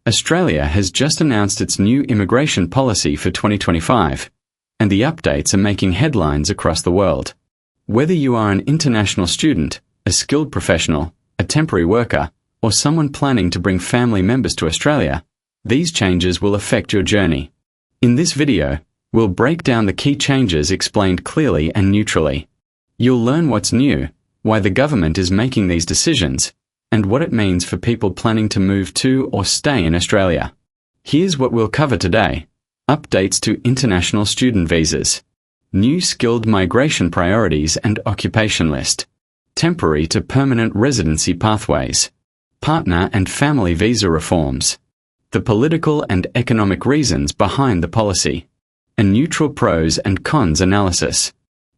Australia has just announced its new immigration policy for 2025, and the updates are making headlines across the world. Whether you are an international student, a skilled professional, a temporary worker, or someone planning to bring family members to Australia, these changes will affect your journey. In this video, we'll break down the key changes explained clearly and neutrally. You'll learn what's new, why the government is making these decisions, and what it means for people planning to move to or stay in Australia. Here's what we'll cover today. Updates to international student visas. New skilled migration priorities and occupation list. Temporary to permanent residency pathways. Partner and family visa reforms. The political and economic reasons behind the policy. A neutral pros and cons analysis.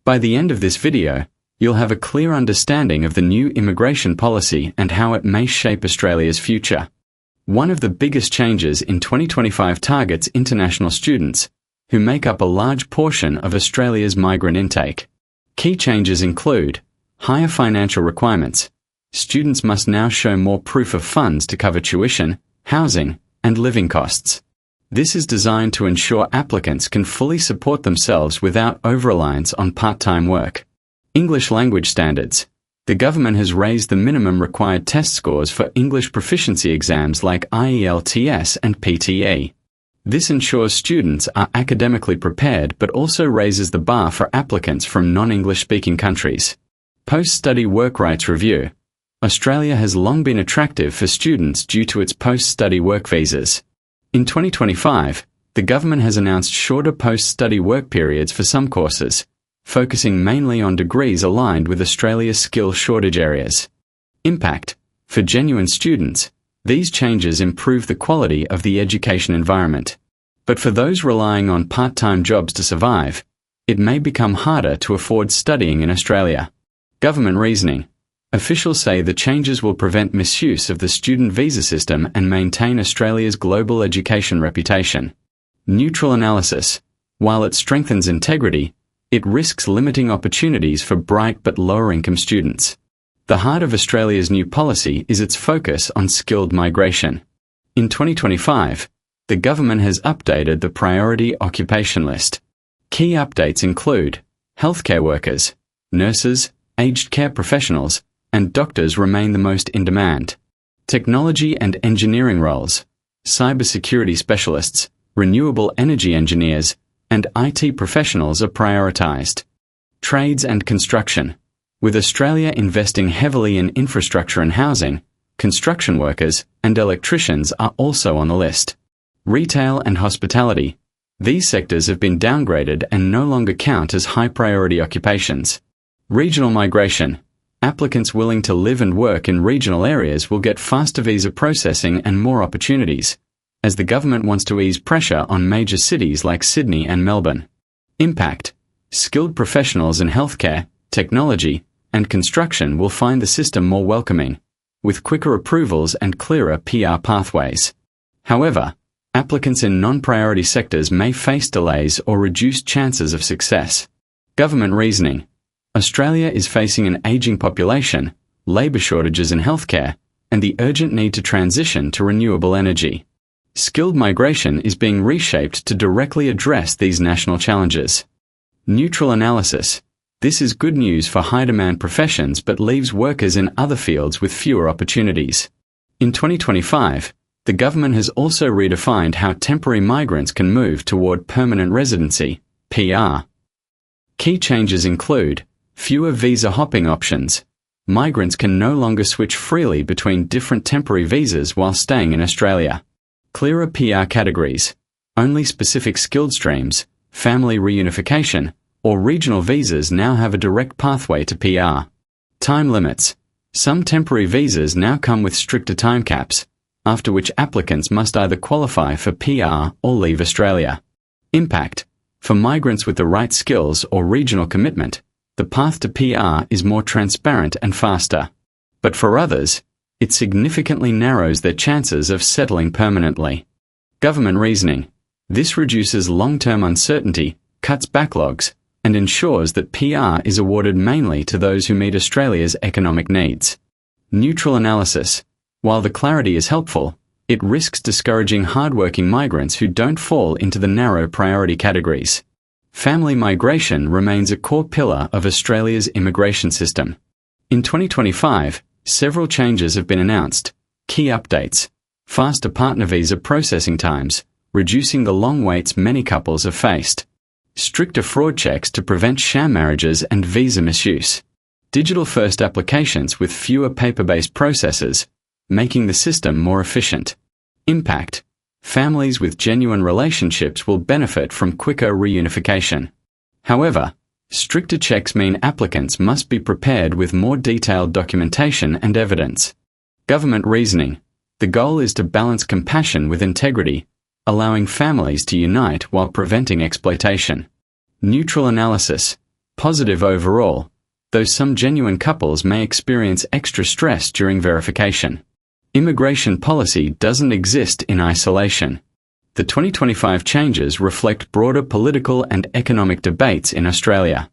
By the end of this video, you'll have a clear understanding of the new immigration policy and how it may shape Australia's future. One of the biggest changes in 2025 targets international students, who make up a large portion of Australia's migrant intake. Key changes include higher financial requirements. Students must now show more proof of funds to cover tuition, housing, and living costs. This is designed to ensure applicants can fully support themselves without over-reliance on part-time work. English language standards. The government has raised the minimum required test scores for English proficiency exams like IELTS and PTE. This ensures students are academically prepared but also raises the bar for applicants from non-English speaking countries. Post-study work rights review. Australia has long been attractive for students due to its post-study work visas. In 2025, the government has announced shorter post-study work periods for some courses, focusing mainly on degrees aligned with Australia's skill shortage areas. Impact. For genuine students, these changes improve the quality of the education environment. But for those relying on part-time jobs to survive, it may become harder to afford studying in Australia. Government reasoning. Officials say the changes will prevent misuse of the student visa system and maintain Australia's global education reputation. Neutral analysis. While it strengthens integrity, it risks limiting opportunities for bright but lower-income students. The heart of Australia's new policy is its focus on skilled migration. In 2025, the government has updated the priority occupation list. Key updates include healthcare workers, nurses, aged care professionals, and doctors remain the most in demand. Technology and engineering roles, cybersecurity specialists, renewable energy engineers, and IT professionals are prioritised. Trades and construction. With Australia investing heavily in infrastructure and housing, construction workers and electricians are also on the list. Retail and hospitality. These sectors have been downgraded and no longer count as high-priority occupations. Regional migration. Applicants willing to live and work in regional areas will get faster visa processing and more opportunities, as the government wants to ease pressure on major cities like Sydney and Melbourne. Impact. Skilled professionals in healthcare, technology, and construction will find the system more welcoming, with quicker approvals and clearer PR pathways. However, applicants in non-priority sectors may face delays or reduced chances of success. Government reasoning. Australia is facing an aging population, labour shortages in healthcare, and the urgent need to transition to renewable energy. Skilled migration is being reshaped to directly address these national challenges. Neutral analysis. This is good news for high-demand professions but leaves workers in other fields with fewer opportunities. In 2025, the government has also redefined how temporary migrants can move toward permanent residency, PR. Key changes include fewer visa hopping options. Migrants can no longer switch freely between different temporary visas while staying in Australia. Clearer PR categories. Only specific skilled streams, family reunification, or regional visas now have a direct pathway to PR. Time limits. Some temporary visas now come with stricter time caps, after which applicants must either qualify for PR or leave Australia. Impact. For migrants with the right skills or regional commitment, the path to PR is more transparent and faster. But for others, it significantly narrows their chances of settling permanently. Government reasoning. This reduces long-term uncertainty, cuts backlogs, and ensures that PR is awarded mainly to those who meet Australia's economic needs. Neutral analysis. While the clarity is helpful, It risks discouraging hard-working migrants who don't fall into the narrow priority categories. Family migration remains a core pillar of Australia's immigration system. In 2025, several changes have been announced. Key updates: faster partner visa processing times, reducing the long waits many couples have faced. Stricter fraud checks to prevent sham marriages and visa misuse. Digital-first applications with fewer paper-based processes, making the system more efficient. Impact: families with genuine relationships will benefit from quicker reunification. However, stricter checks mean applicants must be prepared with more detailed documentation and evidence. Government reasoning: the goal is to balance compassion with integrity, allowing families to unite while preventing exploitation. Neutral analysis: positive overall, though some genuine couples may experience extra stress during verification. Immigration policy doesn't exist in isolation. The 2025 changes reflect broader political and economic debates in Australia.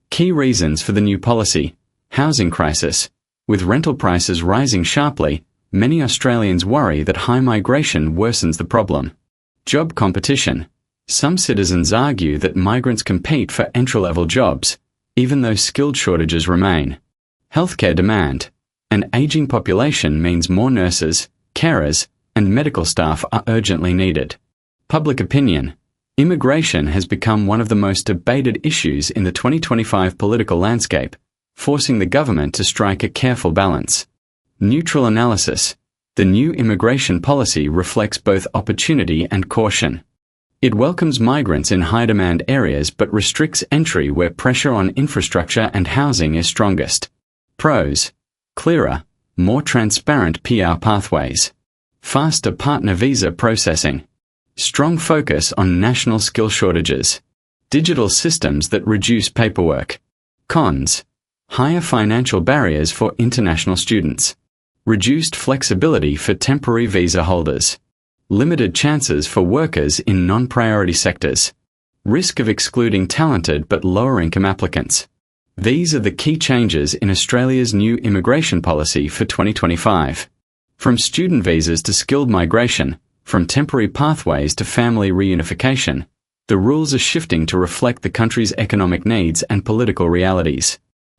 Key reasons for the new policy: housing crisis. With rental prices rising sharply, many Australians worry that high migration worsens the problem. Job competition. Some citizens argue that migrants compete for entry-level jobs, even though skilled shortages remain. Healthcare demand. An aging population means more nurses, carers, and medical staff are urgently needed. Public opinion. Immigration has become one of the most debated issues in the 2025 political landscape, forcing the government to strike a careful balance. Neutral analysis. The new immigration policy reflects both opportunity and caution. It welcomes migrants in high-demand areas but restricts entry where pressure on infrastructure and housing is strongest. Pros: clearer, more transparent PR pathways. Faster partner visa processing. Strong focus on national skill shortages. Digital systems that reduce paperwork. Cons: higher financial barriers for international students. Reduced flexibility for temporary visa holders. Limited chances for workers in non-priority sectors. Risk of excluding talented but lower-income applicants. These are the key changes in Australia's new immigration policy for 2025. From student visas to skilled migration, from temporary pathways to family reunification, the rules are shifting to reflect the country's economic needs and political realities.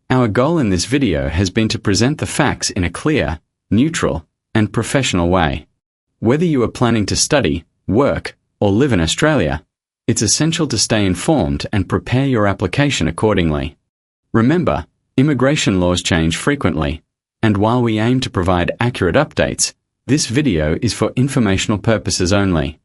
Our goal in this video has been to present the facts in a clear, neutral, and professional way. Whether you are planning to study, work, or live in Australia, it's essential to stay informed and prepare your application accordingly. Remember, immigration laws change frequently, and while we aim to provide accurate updates, this video is for informational purposes only.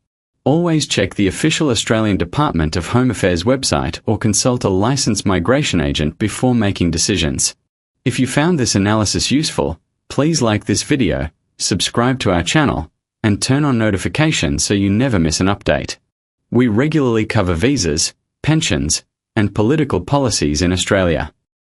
Always check the official Australian Department of Home Affairs website or consult a licensed migration agent before making decisions. If you found this analysis useful, please like this video, subscribe to our channel, and turn on notifications so you never miss an update. We regularly cover visas, pensions, and political policies in Australia.